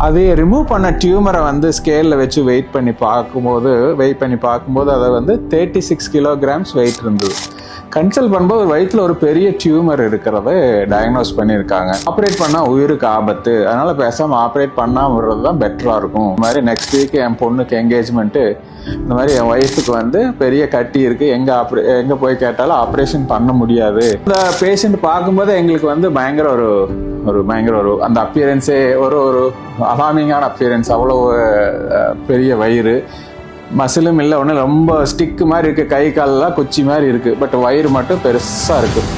அதை ரிமூவ் பண்ண டியூமரை வந்து ஸ்கேலில் வச்சு வெயிட் பண்ணி பார்க்கும்போது அதை வந்து 36 kilograms வெயிட் இருந்தது. கன்சல்ட் பண்ணும்போது வயிற்றில் ஒரு பெரிய டியூமர் இருக்கிறத டயக்னோஸ் பண்ணியிருக்காங்க. ஆப்ரேட் பண்ணால் உயிருக்கு ஆபத்து, அதனால பேசாமல் ஆப்ரேட் பண்ணாமல் விடுறது தான் பெட்டராக இருக்கும். இந்த மாதிரி நெக்ஸ்ட் வீக் என் பொண்ணுக்கு என்கேஜ்மெண்ட்டு, இந்த மாதிரி என் ஒய்ஃபுக்கு வந்து பெரிய கட்டி இருக்குது, எங்கே போய் கேட்டாலும் ஆப்ரேஷன் பண்ண முடியாது. இந்த பேஷண்ட் பார்க்கும்போது எங்களுக்கு வந்து பயங்கர ஒரு அந்த அப்பியரன்ஸே ஒரு அலாமிங்கான அப்பியரன்ஸ். அவ்வளோ பெரிய வயிறு, மசிலும் இல்லை, ஒன்று ரொம்ப ஸ்டிக்கு மாதிரி இருக்குது, கை காலெல்லாம் குச்சி மாதிரி இருக்குது, பட் வயிறு மட்டும் பெருசாக இருக்குது.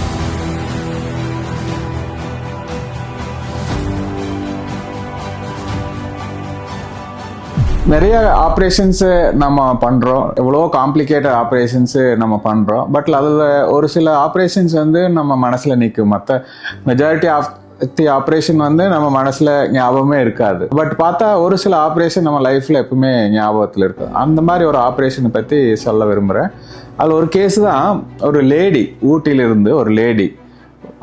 நிறைய ஆப்ரேஷன்ஸு நம்ம பண்ணுறோம், எவ்வளோ காம்ப்ளிகேட்டட் ஆப்ரேஷன்ஸு நம்ம பண்ணுறோம். பட் அதில் ஒரு சில ஆப்ரேஷன்ஸ் வந்து நம்ம மனசில் நிற்கும். மற்ற மெஜாரிட்டி ஆஃப் ஆப்ரேஷன் வந்து நம்ம மனசுல ஞாபகமே இருக்காது. பட் பார்த்தா ஒரு சில ஆப்ரேஷன் நம்ம லைஃப்ல எப்பவுமே ஞாபகத்தில் இருக்கு. அந்த மாதிரி ஒரு ஆப்ரேஷனை பத்தி சொல்ல விரும்புறேன். அது ஒரு கேஸ் தான். ஒரு லேடி, ஊட்டியிலிருந்து ஒரு லேடி,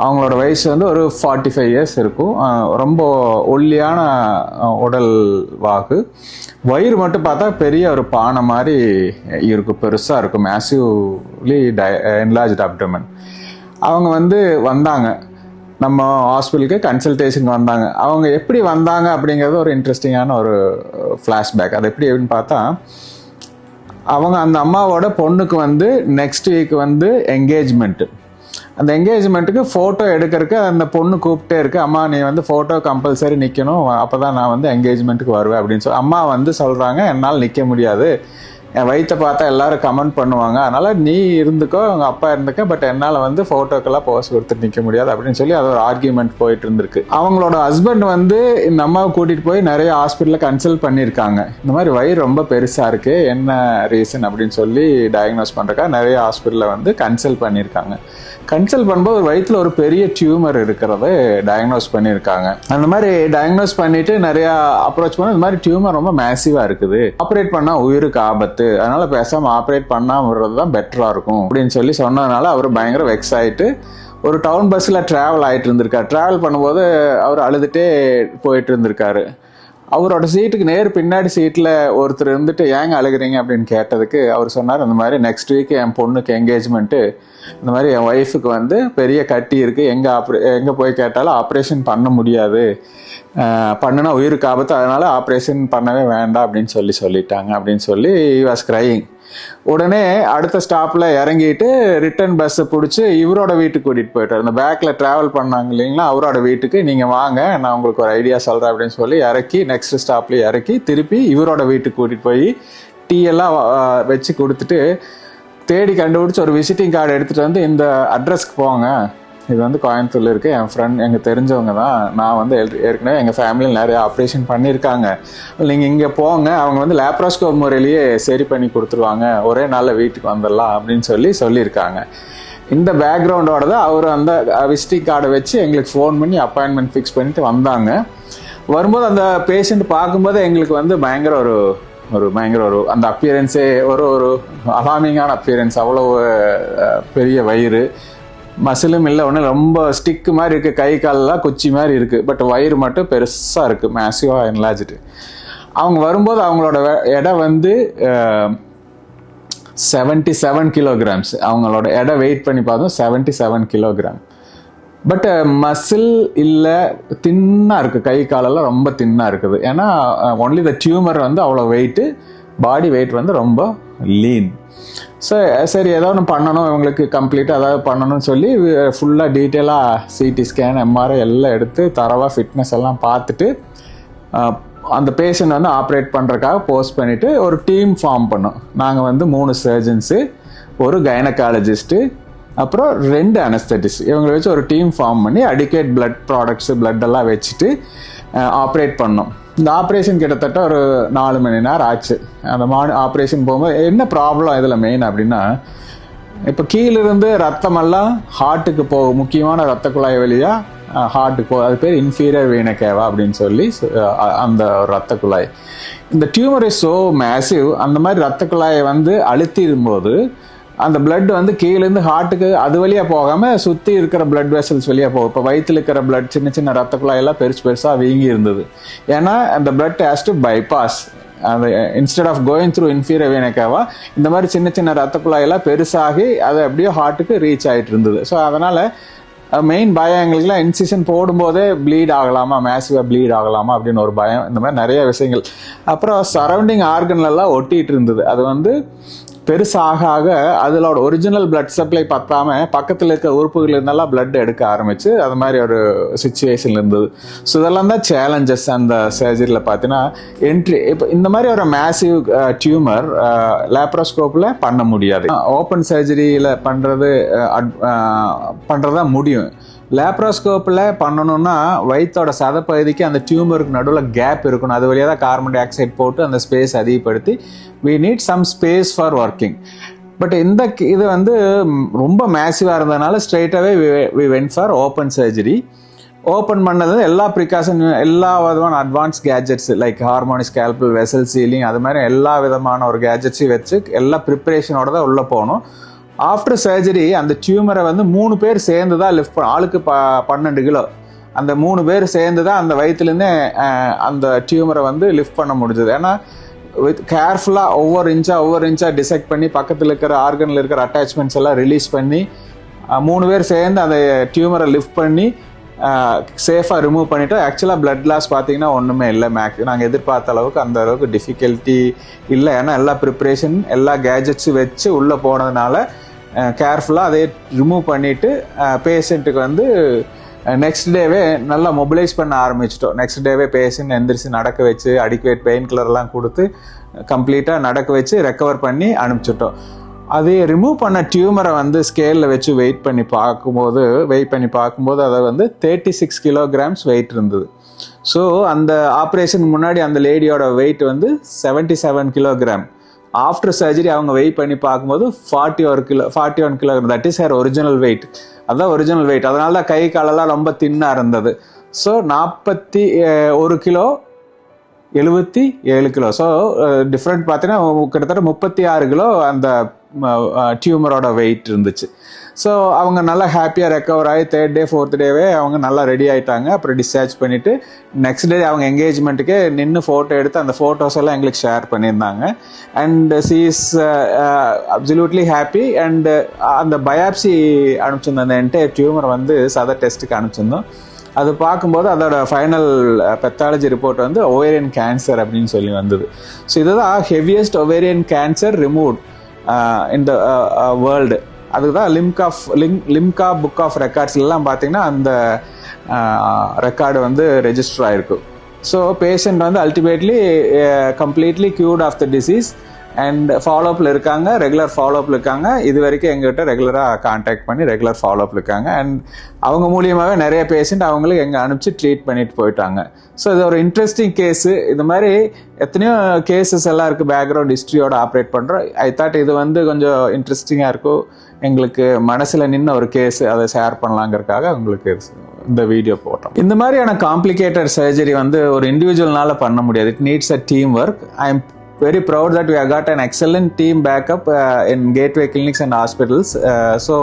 அவங்களோட வயசு வந்து ஒரு 45 years இருக்கும். ரொம்ப ஒல்லியான உடல் வாகு, வயிறு மட்டும் பார்த்தா பெரிய ஒரு பானை மாதிரி இருக்கும், பெருசா இருக்கும், மேசிவ்லி என்லார்ஜ்ட் அப்டமன். அவங்க வந்து வந்தாங்க நம்ம ஹாஸ்பிட்டலுக்கு, கன்சல்டேஷன் வந்தாங்க. அவங்க எப்படி வந்தாங்க அப்படிங்கிறது ஒரு இன்ட்ரெஸ்டிங்கான ஒரு ஃப்ளாஷ்பேக். அது எப்படின்னு பார்த்தா, அவங்க அந்த அம்மாவோட பொண்ணுக்கு வந்து நெக்ஸ்ட் வீக் வந்து என்கேஜ்மெண்ட்டு. அந்த என்கேஜ்மெண்ட்டுக்கு ஃபோட்டோ எடுக்கிறதுக்கு அந்த பொண்ணு கூப்பிட்டே இருக்கு, அம்மா நீ வந்து ஃபோட்டோ கம்பல்சரி நிற்கணும், அப்போ தான் நான் வந்து என்கேஜ்மெண்ட்டுக்கு வருவேன் அப்படின்னு சொல்லி. அம்மா வந்து சொல்கிறாங்க, என்னால் நிற்க முடியாது, என் வயிற்றை பார்த்தா எல்லாரும் கமெண்ட் பண்ணுவாங்க, அதனால நீ இருந்துக்கோ, உங்கள் அப்பா இருந்துக்க, பட் என்னால் வந்து ஃபோட்டோக்கெல்லாம் போஸ் கொடுத்துட்டு நிற்க முடியாது அப்படின்னு சொல்லி அது ஒரு ஆர்கியூமெண்ட் போயிட்டு இருந்திருக்கு. அவங்களோட ஹஸ்பண்ட் வந்து இந்த அம்மாவை கூட்டிகிட்டு போய் நிறைய ஹாஸ்பிட்டலில் கன்சல்ட் பண்ணியிருக்காங்க. இந்த மாதிரி வயிறு ரொம்ப பெருசாக இருக்குது, என்ன ரீசன் அப்படின்னு சொல்லி டயக்னோஸ் பண்ணுறக்கா நிறைய ஹாஸ்பிட்டலில் வந்து கன்சல்ட் பண்ணியிருக்காங்க. கன்சல்ட் பண்ணும்போது வயிற்றில் ஒரு பெரிய டியூமர் இருக்கிறத டயக்னோஸ் பண்ணியிருக்காங்க. அந்த மாதிரி டயக்னோஸ் பண்ணிட்டு நிறையா அப்ரோச் பண்ண, இந்த மாதிரி டியூமர் ரொம்ப மேசிவாக இருக்குது, ஆப்ரேட் பண்ணால் உயிருக்கு ஆபத்து, அதனால பேசாமல் ஆப்ரேட் பண்ணாமல் விடுறது தான் பெட்டராக இருக்கும் அப்படின்னு சொல்லி சொன்னதுனால அவர் பயங்கர வெக்ஸ் ஆகிட்டு ஒரு டவுன் பஸ்ஸில் ட்ராவல் ஆகிட்டு இருந்திருக்காரு. ட்ராவல் பண்ணும்போது அவர் அழுதுகிட்டே போயிட்டு இருந்திருக்காரு. அவரோட சீட்டுக்கு நேர் பின்னாடி சீட்டில் ஒருத்தர் இருந்துட்டு ஏங்க அழுகிறீங்க அப்படின்னு கேட்டதுக்கு அவர் சொன்னார், இந்த மாதிரி நெக்ஸ்ட் வீக் என் பொண்ணுக்கு என்கேஜ்மெண்ட்டு, இந்த மாதிரி என் ஒய்ஃபுக்கு வந்து பெரிய கட்டி இருக்குது, எங்கே போய் கேட்டாலும் ஆப்ரேஷன் பண்ண முடியாது, பண்ணுனா உயிருக்கு ஆபத்து, அதனால ஆப்ரேஷன் பண்ணவே வேண்டாம் அப்படின்னு சொல்லிட்டாங்க அப்படின்னு சொல்லி he was crying. உடனே அடுத்த ஸ்டாப்பில் இறங்கிட்டு ரிட்டர்ன் பஸ்ஸை பிடிச்சி இவரோட வீட்டுக்கு கூட்டிகிட்டு போயிட்டார். இந்த பேக்கில் ட்ராவல் பண்ணாங்க இல்லைங்களா, அவரோட வீட்டுக்கு நீங்கள் வாங்க, நான் உங்களுக்கு ஒரு ஐடியா சொல்கிறேன் அப்படின்னு சொல்லி இறக்கி, நெக்ஸ்ட் ஸ்டாப்லேயே இறக்கி திருப்பி இவரோட வீட்டுக்கு கூட்டிகிட்டு போய் டீ எல்லாம் வச்சு கொடுத்துட்டு தேடி கண்டுபிடிச்சி ஒரு விசிட்டிங் கார்டு எடுத்துகிட்டு வந்து, இந்த அட்ரஸ்க்கு போங்க, இது வந்து கோயம்புத்தூர்ல இருக்குது, என் ஃப்ரெண்ட் எங்கள் தெரிஞ்சவங்க தான், நான் வந்து ஏற்கனவே எங்கள் ஃபேமிலியில் நிறைய ஆப்ரேஷன் பண்ணியிருக்காங்க, நீங்கள் இங்கே போங்க, அவங்க வந்து லேப்ராஸ்கோப் முறையிலேயே சரி பண்ணி கொடுத்துருவாங்க, ஒரே நாளில் வீட்டுக்கு வந்துடலாம் அப்படின்னு சொல்லியிருக்காங்க. இந்த பேக்ரவுண்டோட தான் அவர் அந்த விசிட்டிங் கார்டை வச்சு எங்களுக்கு ஃபோன் பண்ணி அப்பாயின்மெண்ட் ஃபிக்ஸ் பண்ணிட்டு வந்தாங்க. வரும்போது அந்த பேஷண்ட் பார்க்கும்போது எங்களுக்கு வந்து பயங்கர ஒரு அந்த அப்பியரன்ஸே ஒரு அலாமிங்கான அப்பியரன்ஸ். அவ்வளோ பெரிய வயிறு, மசிலும் இல்லை, ஒன்று ரொம்ப ஸ்டிக்கு மாதிரி இருக்குது, கை காலெல்லாம் குச்சி மாதிரி இருக்குது, பட் வயிறு மட்டும் பெருசாக இருக்குது, மேசிவாக என்லார்ஜ்டு. அவங்க வரும்போது அவங்களோட எடை வந்து 77 kilograms. அவங்களோட எடை வெயிட் பண்ணி பார்த்தோம் 77 kilogram. பட் மசில் இல்லை, தின்னாக இருக்குது, கை காலெல்லாம் ரொம்ப தின்னாக இருக்குது. ஏன்னா ஒன்லி த டியூமர் வந்து அவ்வளோ வெயிட்டு, பாடி வெயிட் வந்து ரொம்ப லீன். ஸோ சரி ஏதோ ஒன்று பண்ணணும் இவங்களுக்கு, கம்ப்ளீட்டாக ஏதாவது பண்ணணும்னு சொல்லி ஃபுல்லாக டீட்டெயிலாக சிடி ஸ்கேன், எம்ஆர்ஐ எல்லாம் எடுத்து தரவாக ஃபிட்னஸ் எல்லாம் பார்த்துட்டு அந்த பேஷண்ட் வந்து ஆப்ரேட் பண்ணுறதுக்காக போஸ்ட் பண்ணிவிட்டு ஒரு டீம் ஃபார்ம் பண்ணோம். நாங்கள் வந்து 3 சர்ஜன்ஸு, ஒரு கைனகாலஜிஸ்ட்டு, அப்புறம் 2 அனஸ்தட்டிஸ்ட், இவங்களை வச்சு ஒரு டீம் ஃபார்ம் பண்ணி அடிக்கேட் பிளட் ப்ராடக்ட்ஸு பிளட்டெல்லாம் வச்சுட்டு ஆப்ரேட் பண்ணோம். இந்த ஆப்ரேஷன் கிட்டத்தட்ட ஒரு 4 மணி நேரம் ஆச்சு. அந்த ஆப்ரேஷன் போகும்போது என்ன ப்ராப்ளம் இதில் மெயின் அப்படின்னா, இப்போ கீழிருந்து ரத்தமெல்லாம் ஹார்ட்டுக்கு போகும், முக்கியமான ரத்த குழாய் வழியாக ஹார்ட்டுக்கு போகும், அது பேர் இன்ஃபீரியர் வீன கேவா அப்படின்னு சொல்லி அந்த ரத்த குழாய். இந்த டியூமர் இஸ் ஸோ மேசிவ், அந்த மாதிரி ரத்த குழாயை வந்து அழுத்திடும் போது அந்த பிளட் வந்து கீழேருந்து ஹார்ட்டுக்கு அது வழியாக போகாமல் சுற்றி இருக்கிற பிளட் வெசல்ஸ் வழியாக போகும். இப்போ வயிற்றில் இருக்கிற பிளட் சின்ன சின்ன ரத்த குழாயெல்லாம் பெருசாக வீங்கி இருந்தது. ஏன்னா அந்த பிளட் ஹேஸ் டு பைபாஸ் அந்த instead of going through inferior vena cava இந்த மாதிரி சின்ன சின்ன ரத்த குழாயெல்லாம் பெருசாகி அது அப்படியே ஹார்ட்டுக்கு ரீச் ஆகிட்டு இருந்தது. ஸோ அதனால் மெயின் பயம் எங்களுக்குலாம் இன்சிஷன் போடும்போதே ப்ளீட் ஆகலாமா, மேசிவாக ப்ளீட் ஆகலாமா அப்படின்னு ஒரு பயம். இந்த மாதிரி நிறைய விஷயங்கள். அப்புறம் சரௌண்டிங் ஆர்கன்லலாம் ஒட்டிகிட்டு இருந்தது. அது வந்து பெருசாக ஆக அதோட ஒரிஜினல் பிளட் சப்ளை பத்தாம பக்கத்தில் இருக்க உறுப்புகள் இருந்தெல்லாம் பிளட் எடுக்க ஆரம்பிச்சு அது மாதிரி ஒரு சுச்சுவேஷன் இருந்தது. ஸோ இதெல்லாம் தான் சேலஞ்சஸ் அந்த சர்ஜரியில் பார்த்தீங்கன்னா என்ட்ரி. இப்போ இந்த மாதிரி ஒரு மேசிவ் டியூமர் லேப்ரோஸ்கோப்பில் பண்ண முடியாது. ஓப்பன் சர்ஜரியில் பண்ணுறதா முடியும். லேப்ரோஸ்கோப்பில் பண்ணணும்னா வயிற்றோட சதப்பகுதிக்கு அந்த டியூமருக்கு நடுவில் கேப் இருக்கணும். அது வழியாக தான் கார்பன் டை ஆக்சைடு போட்டு அந்த ஸ்பேஸ் அதிகப்படுத்தி we need some space for working. But இந்த இது வந்து ரொம்ப மேசிவாக இருந்ததுனால ஸ்ட்ரெயிட்டாகவே we went for open surgery. Open பண்ணது எல்லா ப்ரிகாஷன், எல்லா விதமான advance gadgets like harmony scalpel, vessel ceiling, அது மாதிரி எல்லா விதமான ஒரு கேஜெட்ஸையும் வச்சு எல்லா ப்ரிப்பரேஷனோட தான் உள்ளே போகணும். ஆஃப்டர் சர்ஜரி அந்த டியூமரை வந்து 3 பேர் சேர்ந்து தான் லிஃப்ட் பண்ண, ஆளுக்கு 12 கிலோ அந்த 3 பேர் சேர்ந்து தான் அந்த வயிற்றுலேருந்தே அந்த டியூமரை வந்து லிஃப்ட் பண்ண முடிஞ்சது. ஏன்னா வித் கேர்ஃபுல்லாக ஒவ்வொரு இன்ச்சாக டிசெக்ட் பண்ணி பக்கத்தில் இருக்கிற ஆர்கனில் இருக்கிற அட்டாச்மெண்ட்ஸ் எல்லாம் ரிலீஸ் பண்ணி 3 பேர் சேர்ந்து அந்த டியூமரை லிஃப்ட் பண்ணி சேஃபாக ரிமூவ் பண்ணிவிட்டு ஆக்சுவலாக பிளட் லாஸ் பார்த்தீங்கன்னா ஒன்றுமே இல்லை. நாங்கள் எதிர்பார்த்த அளவுக்கு அந்த அளவுக்கு டிஃபிகல்ட்டி இல்லை. ஏன்னா எல்லா ப்ரிப்ரேஷன் எல்லா கேஜெட்ஸும் வச்சு உள்ளே போனதுனால கேர்ஃபுல்லாக அதை ரிமூவ் பண்ணிவிட்டு பேஷண்ட்டுக்கு வந்து நெக்ஸ்ட் டேவே நல்லா மொபிலைஸ் பண்ண ஆரம்பிச்சிட்டோம். நெக்ஸ்ட் டேவே பேஷண்ட் எந்திரிச்சு நடக்க வச்சு அடிக்குவேட் பெயின் கில்லர்லாம் கொடுத்து கம்ப்ளீட்டாக நடக்க வச்சு ரெக்கவர் பண்ணி அனுப்பிச்சிட்டோம். அது ரிமூவ் பண்ண டியூமரை வந்து ஸ்கேலில் வச்சு வெயிட் பண்ணி பார்க்கும்போது அதை வந்து 36 kilograms வெயிட் இருந்தது. ஸோ அந்த ஆப்ரேஷன் முன்னாடி அந்த லேடியோட வெயிட் வந்து 77 kilogram. ஆஃப்டர் சர்ஜரி அவங்க வெயிட் பண்ணி பார்க்கும்போது 41 kilogram. That is her original weight. அதுதான் ஒரிஜினல் வெயிட். அதனால தான் கை காலெல்லாம் ரொம்ப தின்னாக இருந்தது. So 41 kilo 77 kilo. So different பார்த்தீங்கன்னா கிட்டத்தட்ட 36 கிலோ அந்த டியூமரோட வெயிட் இருந்துச்சு. ஸோ அவங்க நல்லா ஹாப்பியாக ரெக்கவர் ஆகி 3rd day 4th டேவே அவங்க நல்லா ரெடி ஆகிட்டாங்க. அப்புறம் டிஸ்சார்ஜ் பண்ணிவிட்டு நெக்ஸ்ட் டே அவங்க என்கேஜ்மெண்ட்டுக்கே நின்று ஃபோட்டோ எடுத்து அந்த ஃபோட்டோஸ் எல்லாம் எங்களுக்கு ஷேர் பண்ணியிருந்தாங்க. And she is absolutely happy. And அந்த பயாப்சி அனுப்பிச்சிருந்தோம். அந்த என்டையர் டியூமர் வந்து சத டெஸ்ட்டுக்கு அனுப்பிச்சிருந்தோம். அது பார்க்கும்போது அதோட ஃபைனல் பெத்தாலஜி ரிப்போர்ட் வந்து ஓவேரியன் கேன்சர் அப்படின்னு சொல்லி வந்தது. ஸோ இதுதான் heaviest ovarian cancer removed in the world. அதுதான் லிம்கா புக் ஆஃப் ரெக்கார்ட்ஸ்லாம் பார்த்தீங்கன்னா அந்த ரெக்கார்டு வந்து ரெஜிஸ்டர் ஆகிருக்கும். ஸோ பேஷண்ட் வந்து ultimately completely cured of the disease and ஃபாலோஅப்பில் இருக்காங்க, ரெகுலர் ஃபாலோஅப்பில் இருக்காங்க. இது வரைக்கும் எங்ககிட்ட ரெகுலராக கான்டாக்ட் பண்ணி ரெகுலர் ஃபாலோஅப்பில் இருக்காங்க. அண்ட் அவங்க மூலியமாகவே நிறைய பேஷண்ட் அவங்களுக்கு எங்கே அனுப்பிச்சு ட்ரீட் பண்ணிட்டு போயிட்டாங்க. ஸோ இது ஒரு இன்ட்ரெஸ்டிங் கேஸு. இது மாதிரி எத்தனையோ கேசஸ் எல்லாம் இருக்குது பேக்ரவுண்ட் ஹிஸ்ட்ரியோட ஆப்ரேட் பண்ணுறோம். ஐ தாட் இது வந்து கொஞ்சம் இன்ட்ரெஸ்டிங்காக இருக்கும், எங்களுக்கு மனசில் நின்று ஒரு கேஸு, அதை ஷேர் பண்ணலாங்கிறதுக்காக உங்களுக்கு இந்த வீடியோ போட்டோம். இந்த மாதிரியான காம்ப்ளிகேட்டட் சர்ஜரி வந்து ஒரு இண்டிவிஜுவல்னால பண்ண முடியாது. It needs a team work. I am very proud that we have got an excellent team backup in Gateway Clinics and Hospitals. So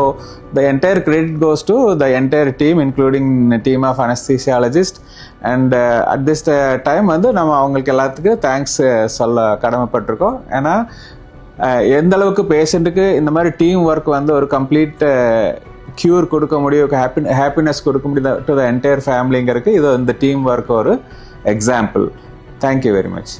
the entire credit goes to the entire team, including a team of anesthesiologists. And at this time வந்து நம்ம அவங்களுக்கு எல்லாத்துக்கும் thanks சொல்ல கடமைப்பட்டிருக்கோம். ஏன்னா எந்த அளவுக்கு பேஷண்ட்டுக்கு இந்த மாதிரி டீம் ஒர்க் வந்து ஒரு கம்ப்ளீட் க்யூர் கொடுக்க முடியும், ஹாப்பினஸ் கொடுக்க முடியும் டு த என்டையர் ஃபேமிலிங்கிறதுக்கு இது இந்த டீம் ஒர்க் ஒரு எக்ஸாம்பிள். Thank you very much.